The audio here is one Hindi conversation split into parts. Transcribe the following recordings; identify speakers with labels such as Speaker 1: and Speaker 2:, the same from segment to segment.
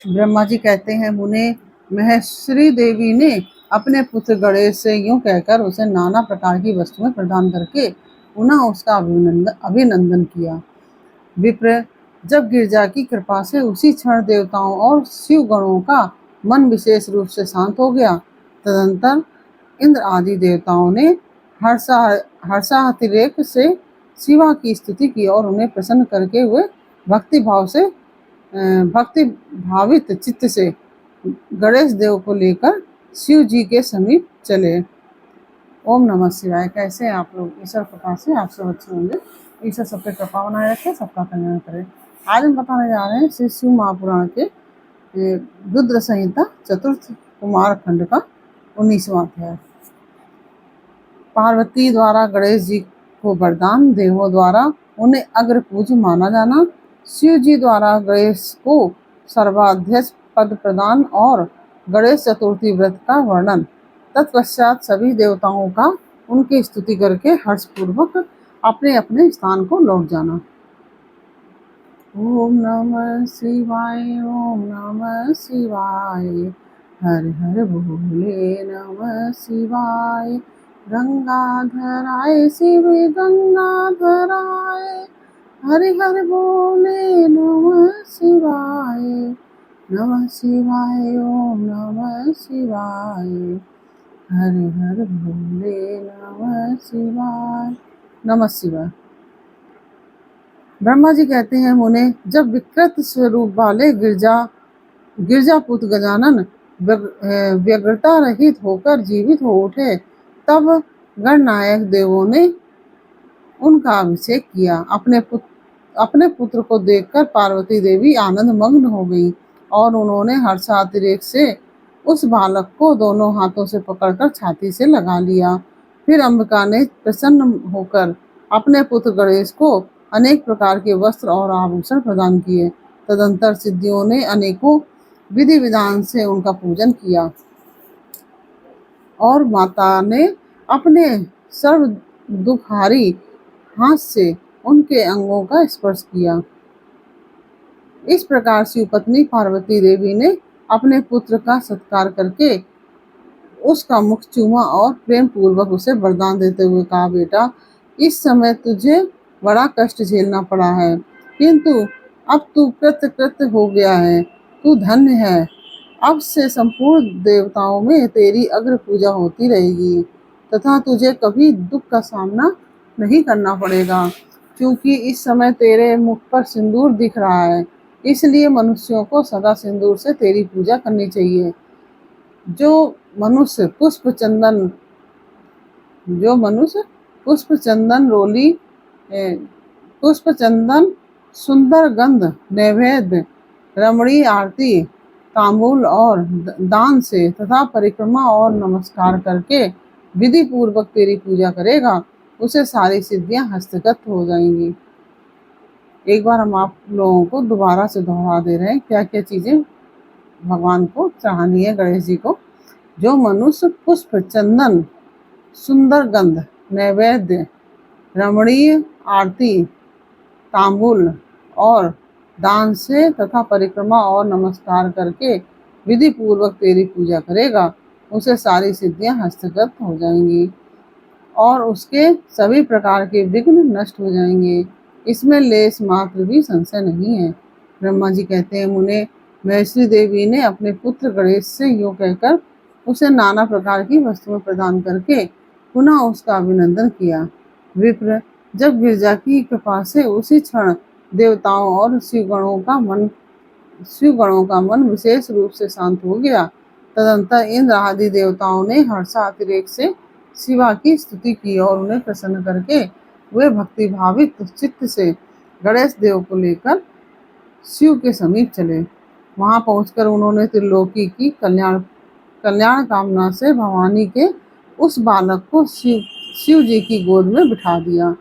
Speaker 1: ब्रह्मा जी कहते हैं, मुने महेश्वरी देवी ने अपने पुत्र गणेश से यूं कहकर उसे नाना प्रकार की वस्तुएं प्रदान करके पुनः उसका अभिनंदन किया। विप्र, जब गिरजा की कृपा से उसी क्षण देवताओं और शिव गणों का मन विशेष रूप से शांत हो गया, तदंतर इंद्र आदि देवताओं ने हर्षा हर्षातिरेक से शिवा की स्तुति की और उन्हें प्रसन्न करके हुए भक्ति भावित चित्त से गणेश देव को लेकर शिव जी के समीप चले। ओम नमः शिवाय। कैसे हैं आप लोग? ईश्वर कृपा से आप सब अच्छे होंगे। ईश्वर सब पे कृपा बनाए रखे, सबका कल्याण करे। आज हम बताने जा रहे हैं श्री शिव महापुराण के रुद्र संहिता चतुर्थ कुमार खंड का 19वां अध्याय। पार्वती द्वारा गणेश जी को वरदान, देवों द्वारा उन्हें अग्र पूज्य माना जाना, शिव जी द्वारा गणेश को सर्वाध्यक्ष पद प्रदान और गणेश चतुर्थी व्रत का वर्णन। तत्पश्चात सभी देवताओं का उनकी स्तुति करके हर्षपूर्वक अपने अपने स्थान को लौट जाना। ओम नमः शिवाय, ओम नमः शिवाय, हर हर भोले नमः शिवाय, गंगाधराय शिव गंगाधराय, हरि हर भोले नमः शिवाय, नमः शिवाय, ओम नमः शिवाय, हरि हर भोले नमः शिवाय, नमः शिवाय। ब्रह्मा जी कहते हैं, मुने, जब विकृत स्वरूप वाले गिरजापुत्र गजानन व्यग्रता रहित होकर जीवित हो उठे, तब गणनायक देवों ने उनका अभिषेक किया। अपने पुत्र को देखकर पार्वती देवी आनंद मग्न हो गई और उन्होंने हर्षातिरेक से उस बालक को दोनों हाथों से पकड़कर छाती से लगा लिया। फिर अंबिका ने प्रसन्न होकर अपने पुत्र गणेश को अनेक प्रकार के वस्त्र और आभूषण प्रदान किए। तदंतर सिद्धियों ने अनेकों विधि विधान से उनका पूजन किया और माता ने अपने सर्व दुखहारी हाथ से उनके अंगों का स्पर्श किया। इस प्रकार शिवपत्नी पार्वती देवी ने अपने पुत्र का सत्कार करके उसका मुख चूमा और प्रेम पूर्वक उसे वरदान देते हुए कहा, बेटा, इस समय तुझे बड़ा कष्ट झेलना पड़ा है, किंतु अब तू कृतकृत्य हो गया है, तू धन्य है। अब से संपूर्ण देवताओं में तेरी अग्र पूजा होती रहेगी तथा तुझे कभी दुख का सामना नहीं करना पड़ेगा, क्योंकि इस समय तेरे मुख पर सिंदूर दिख रहा है। इसलिए मनुष्यों को सदा सिंदूर से तेरी पूजा करनी चाहिए। जो मनुष्य पुष्प चंदन सुंदर गंध, नैवेद्य, रमणीय आरती, तांबूल और दान से तथा परिक्रमा और नमस्कार करके विधि पूर्वक तेरी पूजा करेगा, उसे सारी सिद्धियां हस्तगत हो जाएंगी। एक बार हम आप लोगों को दोबारा से दोहरा दे रहे हैं क्या क्या चीजें भगवान को चढ़ानी है, गणेश जी को। जो मनुष्य पुष्प, चंदन, सुंदर गंध, नैवेद्य, रमणीय आरती, तांबूल और दान से तथा परिक्रमा और नमस्कार करके विधि पूर्वक तेरी पूजा करेगा, उसे सारी सिद्धियां हस्तगत हो जाएंगी और उसके सभी प्रकार के विघ्न नष्ट हो जाएंगे। इसमें लेस मात्र भी संशय नहीं है। ब्रह्मा जी कहते हैं, मुने, महेश्वरी देवी ने अपने पुत्र गणेश से यूं कहकर उसे नाना प्रकार की वस्तुएं प्रदान करके पुनः उसका अभिनंदन किया। विप्र, जब गिरजा की कृपा से उसी क्षण देवताओं और शिवगणों का मन विशेष रूप से शांत हो गया, तदंतर इंद्र आदि देवताओं ने हर्षातिरेक से शिवा की स्तुति की और उन्हें प्रसन्न करके वे भक्ति भावित चित्त से गणेश देव को लेकर शिव के समीप चले। वहां पहुंचकर उन्होंने त्रिलोकी की कल्याण कामना से भवानी के उस बालक को शिव जी की गोद में बिठा दिया।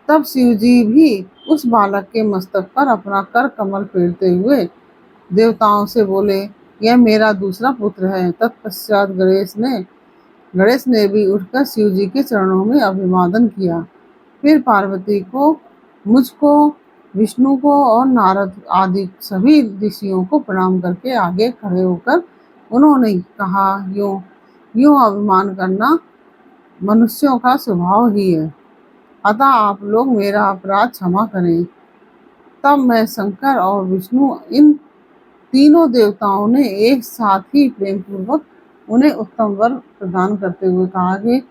Speaker 1: तब शिव जी भी उस बालक के मस्तक पर अपना कर कमल फेरते हुए देवताओं से बोले, यह मेरा दूसरा पुत्र है। तत्पश्चात गणेश ने भी उठकर शिव जी के चरणों में अभिवादन किया। फिर पार्वती को मुझको विष्णु को और नारद आदि सभी ऋषियों को प्रणाम करके आगे खड़े होकर उन्होंने कहा, यूं यूं अभिमान करना मनुष्यों का स्वभाव ही है, अतः आप लोग मेरा अपराध क्षमा करें। तब मैं शंकर और विष्णु इन तीनों देवताओं ने एक साथ ही प्रेम पूर्वक उन्हें उत्तम वर प्रदान करते हुए कहा कि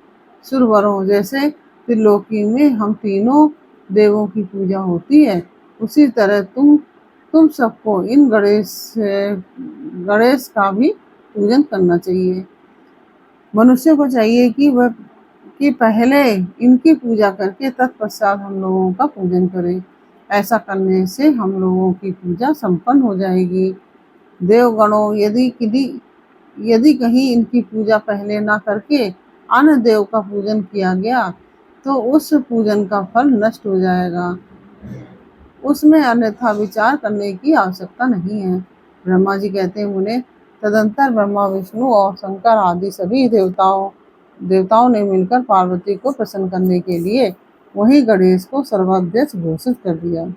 Speaker 1: सुरवरों जैसे त्रिलोकी में हम तीनों देवों की पूजा होती है, उसी तरह तुम सबको इन गणेश का भी पूजन करना चाहिए। मनुष्य को चाहिए कि पहले इनकी पूजा करके तत्पश्चात हम लोगों का पूजन करें। ऐसा करने से हम लोगों की पूजा संपन्न हो जाएगी। देवगणों, यदि कहीं इनकी पूजा पहले ना करके अन्य देव का पूजन किया गया तो उस पूजन का फल नष्ट हो जाएगा, उसमें अन्यथा विचार करने की आवश्यकता नहीं है। ब्रह्मा जी कहते हैं, मुने तदंतर ब्रह्मा, विष्णु और शंकर आदि सभी देवताओं ने मिलकर पार्वती को प्रसन्न करने के लिए वही गणेश को सर्वाध्यक्ष घोषित कर दिया।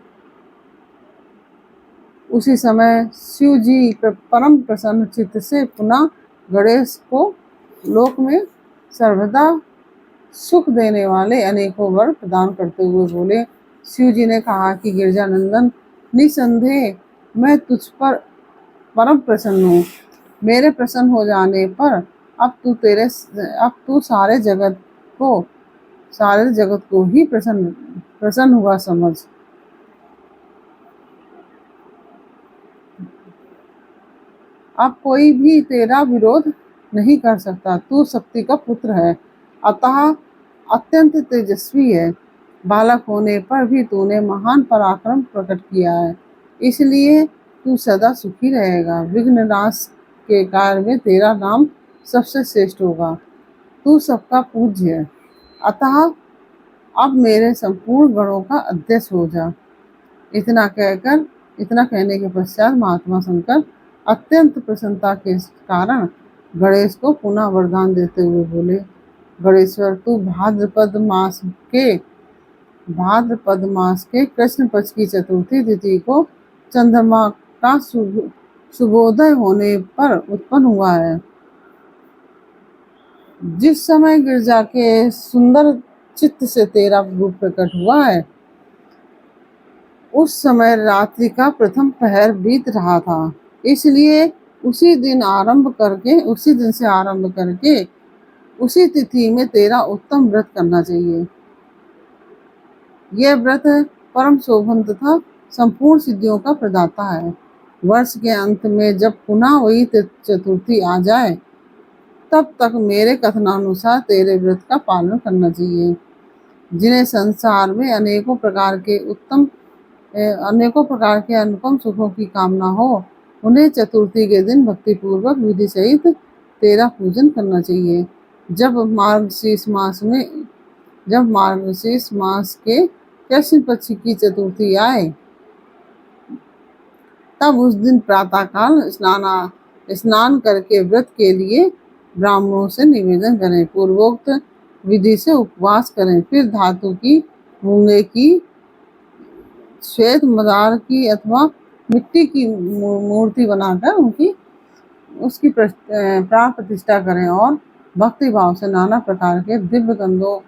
Speaker 1: उसी समय शिव जी परम प्रसन्न चित्त से पुनः गणेश को लोक में सर्वदा सुख देने वाले अनेकों वर प्रदान करते हुए बोले। शिव जी ने कहा कि गिरजानंदन, निसंदेह मैं तुझ पर परम प्रसन्न हूँ। मेरे प्रसन्न हो जाने पर अब तू सारे जगत को ही प्रसन्न हुआ समझ। अब कोई भी तेरा विरोध नहीं कर सकता। तू शक्ति का पुत्र है, अतः अत्यंत तेजस्वी है। बालक होने पर भी तूने महान पराक्रम प्रकट किया है, इसलिए तू सदा सुखी रहेगा। विघ्न नाश के कार्य में तेरा नाम सबसे श्रेष्ठ होगा। तू सबका पूज्य है, अतः अब मेरे संपूर्ण गणों का अध्यक्ष हो जा। इतना कहने के पश्चात महात्मा शंकर अत्यंत प्रसन्नता के कारण गणेश को पुनः वरदान देते हुए बोले, गणेश्वर, तू भाद्रपद मास के कृष्ण पक्ष की चतुर्थी तिथि को चंद्रमा का शुभोदय होने पर उत्पन्न हुआ है। जिस समय गिरजा के सुंदर चित्त से तेरा रूप प्रकट हुआ है, उस समय रात्रि का प्रथम पहर बीत रहा था, इसलिए उसी दिन से आरंभ करके उसी तिथि में तेरा उत्तम व्रत करना चाहिए। यह व्रत परम शोभन तथा संपूर्ण सिद्धियों का प्रदाता है। वर्ष के अंत में जब पुनः वही चतुर्थी आ जाए, तब तक मेरे कथनानुसार तेरे व्रत का पालन करना चाहिए। जिन्हें संसार में अनेकों प्रकार के अनुपम सुखों की कामना हो, उन्हें चतुर्थी के दिन भक्तिपूर्वक विधि सहित तेरा पूजन करना चाहिए। जब मार्गशीर्ष मास के कृष्ण पक्ष की चतुर्थी आए, तब उस दिन प्रातःकाल स्नान करके व्रत के लिए ब्राह्मणों से निवेदन करें। पूर्वोक्त विधि से उपवास करें। फिर धातु की, मूंगे की, श्वेत मदार की अथवा मिट्टी की मूर्ति बनाकर उसकी प्राण प्रतिष्ठा करें और भक्ति भाव से नाना प्रकार के दिव्य गंधों,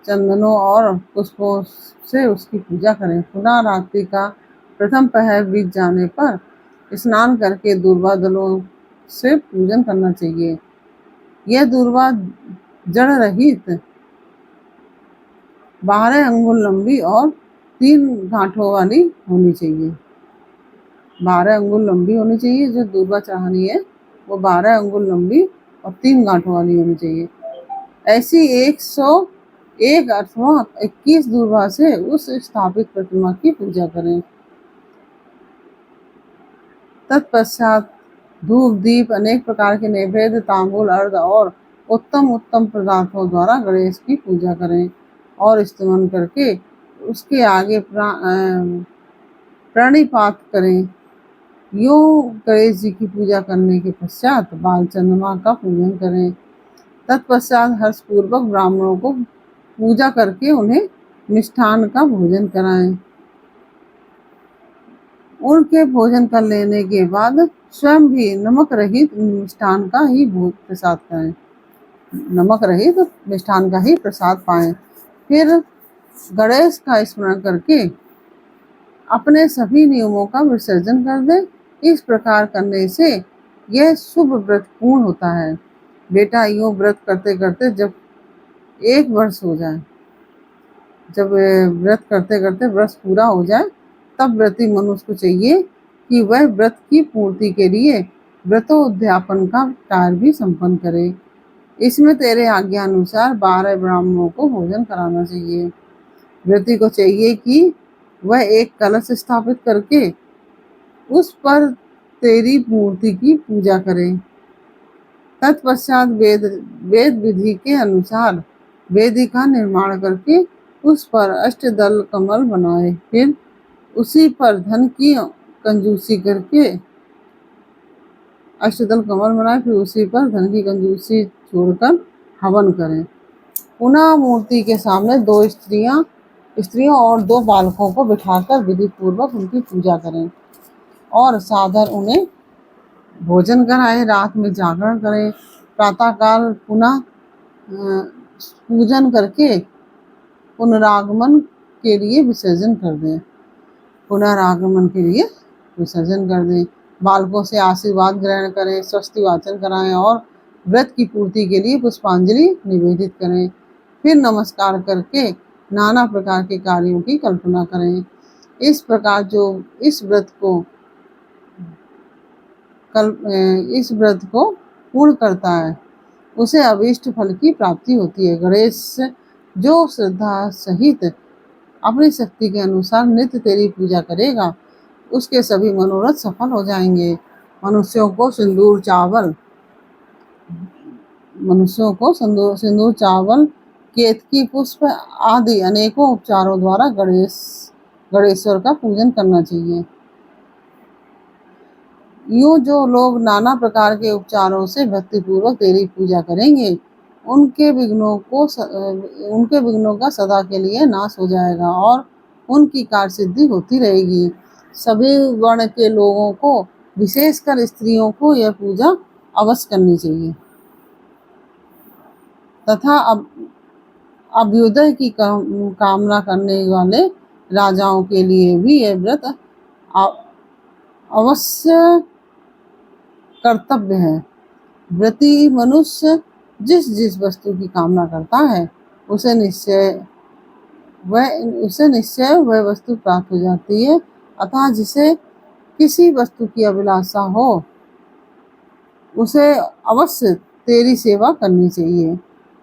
Speaker 1: चंदनों और पुष्पों से उसकी पूजा करें। पुनः रात्रि का प्रथम पहर बीत जाने पर स्नान करके दूर्वा दलों से पूजन करना चाहिए। यह दूर्वा जड़ रहित 12 अंगुल लंबी और 3 गांठों वाली होनी चाहिए। 12 अंगुल लंबी होनी चाहिए। जो दूर्वा चढ़ानी है वो 12 अंगुल लंबी और 3 गांठों वाली होनी चाहिए। ऐसी 101 अथवा 21 दूर्वा से उस स्थापित प्रतिमा की पूजा करें। तत्पश्चात धूप दीप, अनेक प्रकार के नैवेद्य, तांबूल, अर्घ और उत्तम पदार्थों द्वारा गणेश की पूजा करें और स्तुति करके उसके आगे प्रणिपात करें। यूं गणेश जी की पूजा करने के पश्चात बाल चंद्रमा का पूजन करें। तत्पश्चात हर्षपूर्वक ब्राह्मणों को पूजा करके उन्हें मिष्ठान का भोजन कराएं। उनके भोजन कर लेने के बाद स्वयं भी नमक रहित मिष्ठान का ही प्रसाद खाएं, नमक रहित मिष्ठान का ही प्रसाद पाएं। फिर गणेश का स्मरण करके अपने सभी नियमों का विसर्जन कर दें। इस प्रकार करने से यह शुभ व्रत पूर्ण होता है। बेटा, यूं व्रत करते करते जब 1 वर्ष हो जाए, जब व्रत करते करते वर्ष पूरा हो जाए, तब व्रती मनुष्य को चाहिए कि वह व्रत की पूर्ति के लिए व्रतोद्यापन का कार्य भी संपन्न करे। इसमें तेरे आज्ञा अनुसार 12 ब्राह्मणों को भोजन कराना चाहिए। व्रती को चाहिए कि वह एक कलश स्थापित करके उस पर तेरी मूर्ति की पूजा करे। तत्पश्चात वेद विधि के अनुसार वेदी का निर्माण करके उस पर अष्टदल कमल बनाए। फिर उसी पर धन की कंजूसी करके अष्टदल कमल बनाए, फिर उसी पर धन की कंजूसी छोड़कर हवन करें। पुनः मूर्ति के सामने 2 स्त्रियों और 2 बालकों को बिठाकर विधि पूर्वक उनकी पूजा करें और सादर उन्हें भोजन कराएं। रात में जागरण करें। प्रातःकाल पुनः पूजन करके पुनरागमन के लिए विसर्जन कर दें। पुनरागमन के लिए विसर्जन कर दें। बालकों से आशीर्वाद ग्रहण करें, स्वस्ति वाचन कराएं और व्रत की पूर्ति के लिए पुष्पांजलि निवेदित करें। फिर नमस्कार करके नाना प्रकार के कार्यों की कल्पना करें। इस प्रकार जो इस व्रत को पूर्ण करता है उसे अभीष्ट फल की प्राप्ति होती है। गणेश जो श्रद्धा सहित अपनी शक्ति के अनुसार नित्य तेरी पूजा करेगा, उसके सभी मनोरथ सफल हो जाएंगे। मनुष्यों को सिंदूर चावल, केतकी पुष्प आदि अनेकों उपचारों द्वारा गणेश्वर का पूजन करना चाहिए। यूं जो लोग नाना प्रकार के उपचारों से भक्तिपूर्वक तेरी पूजा करेंगे, उनके विघ्नों का सदा के लिए नाश हो जाएगा और उनकी कार्य सिद्धि होती रहेगी। सभी वर्ण के लोगों को, विशेषकर स्त्रियों को यह पूजा अवश्य करनी चाहिए तथा अभ्युदय की कामना करने वाले राजाओं के लिए भी यह व्रत अवश्य कर्तव्य है। व्रती मनुष्य जिस जिस वस्तु की कामना करता है उसे निश्चय वह वस्तु प्राप्त हो जाती है। अतः जिसे किसी वस्तु की अभिलाषा हो उसे अवश्य तेरी सेवा करनी चाहिए।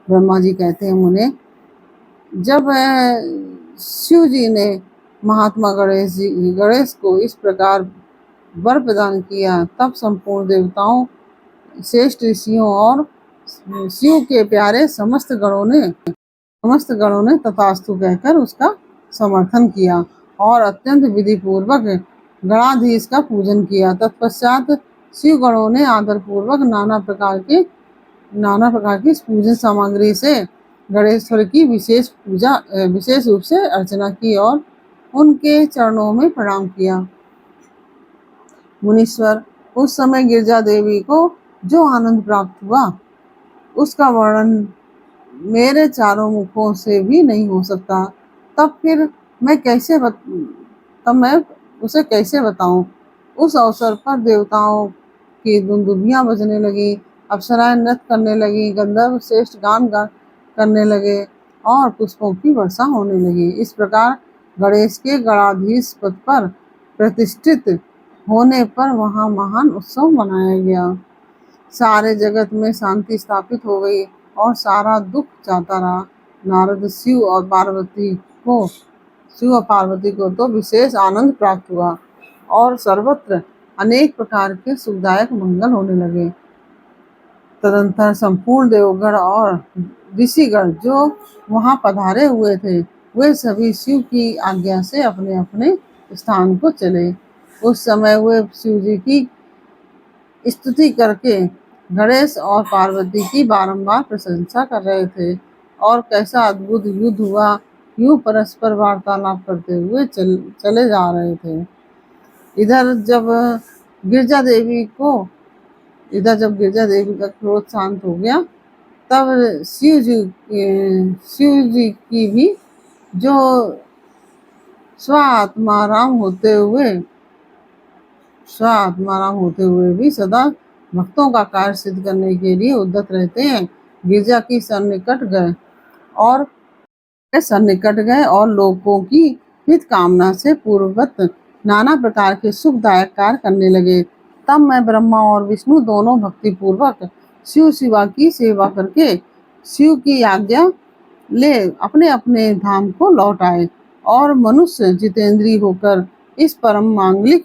Speaker 1: ब्रह्मा जी कहते हैं, मुने, जब शिव जी ने महात्मा गणेश को इस प्रकार वर प्रदान किया, तब संपूर्ण देवताओं, श्रेष्ठ ऋषियों और शिव के प्यारे समस्त गणों ने तथास्तु कहकर उसका समर्थन किया और अत्यंत विधि पूर्वक गणाधीश का पूजन किया। तत्पश्चात शिव गणों ने आदर पूर्वक नाना प्रकार की पूजन सामग्री से गणेश्वर की विशेष रूप से अर्चना की और उनके चरणों में प्रणाम किया। मुनीश्वर, उस समय गिरजा देवी को जो आनंद प्राप्त हुआ उसका वर्णन मेरे चारों मुखों से भी नहीं हो सकता। तब मैं उसे कैसे बताऊं। उस अवसर पर देवताओं की दुंदुभियां बजने लगी, अप्सराएं नृत्य करने लगी, गंधर्व श्रेष्ठ गान करने लगे और पुष्पों की वर्षा होने लगी। इस प्रकार गणेश के गणाधीश पद पर प्रतिष्ठित होने पर वहां महान उत्सव मनाया गया। सारे जगत में शांति स्थापित हो गई और सारा दुख जाता रहा। नारद शिव और पार्वती को तो विशेष आनंद प्राप्त हुआ और सर्वत्र अनेक प्रकार के सुखदायक मंगल होने लगे। तदंतर संपूर्ण देवगण और ऋषिगण जो वहां पधारे हुए थे, वे सभी शिव की आज्ञा से अपने अपने स्थान को चले। उस समय वे शिव जी की स्तुति करके गणेश और पार्वती की बारंबार प्रशंसा कर रहे थे और कैसा अद्भुत युद्ध हुआ, यूं परस्पर वार्तालाप करते हुए चले जा रहे थे। इधर जब गिरजा देवी को जब गिरजा देवी का क्रोध शांत हो गया, तब शिव जी की भी जो स्व आत्माराम होते हुए भी सदा भक्तों का कार्य सिद्ध करने के लिए उद्यत रहते हैं। गिरजा की सन्निकट गए और लोगों की हित कामना से पूर्ववत नाना प्रकार के सुखदायक कार्य करने लगे। तब मैं ब्रह्मा और विष्णु दोनों भक्ति पूर्वक शिव शिवा की सेवा करके शिव की आज्ञा ले अपने अपने धाम को लौट आए। और मनुष्य जितेंद्रिय होकर इस परम मांगलिक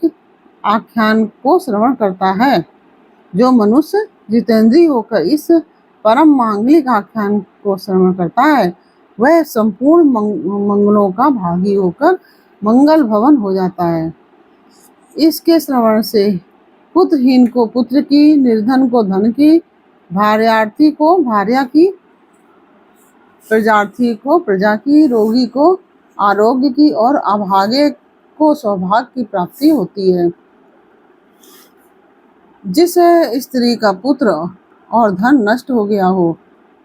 Speaker 1: आख्यान को श्रवण करता है। जो मनुष्य जितेंद्रिय होकर इस परम मांगलिक आख्यान को श्रवण करता है, वह संपूर्ण मंगलों का भागी होकर मंगल भवन हो जाता है। इसके श्रवण से पुत्रहीन को पुत्र की, निर्धन को धन की, भार्यार्थी को भार्या की, प्रजार्थी को प्रजा की, रोगी को आरोग्य की और अभागे को सौभाग्य की प्राप्ति होती है। जिस स्त्री का पुत्र और धन नष्ट हो गया हो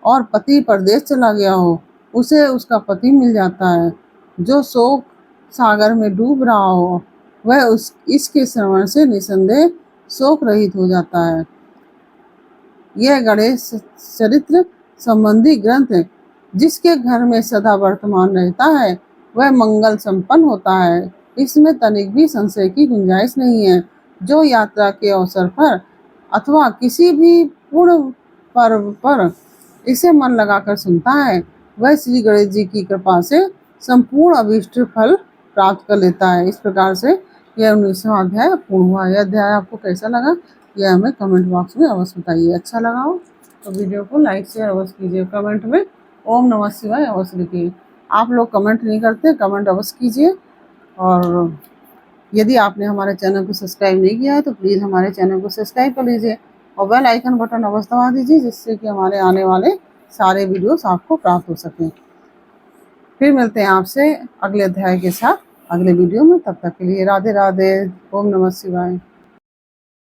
Speaker 1: और पति परदेश चला गया हो, उसे उसका पति मिल जाता है। जो शोक सागर में डूब रहा हो, वह इसके श्रवण से निसंदेह शोक रहित हो जाता है। यह गणेश चरित्र संबंधी ग्रंथ जिसके घर में सदा वर्तमान रहता है, वह मंगल संपन्न होता है। इसमें तनिक भी संशय की गुंजाइश नहीं है। जो यात्रा के अवसर पर अथवा किसी भी पूर्ण पर्व पर इसे मन लगाकर सुनता है, वह श्री गणेश जी की कृपा से संपूर्ण अभीष्ट फल प्राप्त कर लेता है। इस प्रकार से यह 19वां अध्याय पूर्ण हुआ। यह अध्याय आपको कैसा लगा, यह हमें कमेंट बॉक्स में अवश्य बताइए। अच्छा लगा हो तो वीडियो को लाइक शेयर अवश्य कीजिए। कमेंट में ओम नमः शिवाय अवश्य लिखिए। आप लोग कमेंट नहीं करते, कमेंट अवश्य कीजिए। और यदि आपने हमारे चैनल को सब्सक्राइब नहीं किया है तो प्लीज़ हमारे चैनल को सब्सक्राइब कर लीजिए और बेल आइकन बटन अवश्य दबा दीजिए, जिससे कि हमारे आने वाले सारे वीडियोस आपको प्राप्त हो सकें। फिर मिलते हैं आपसे अगले अध्याय के साथ अगले वीडियो में। तब तक के लिए राधे राधे, ओम नमः शिवाय।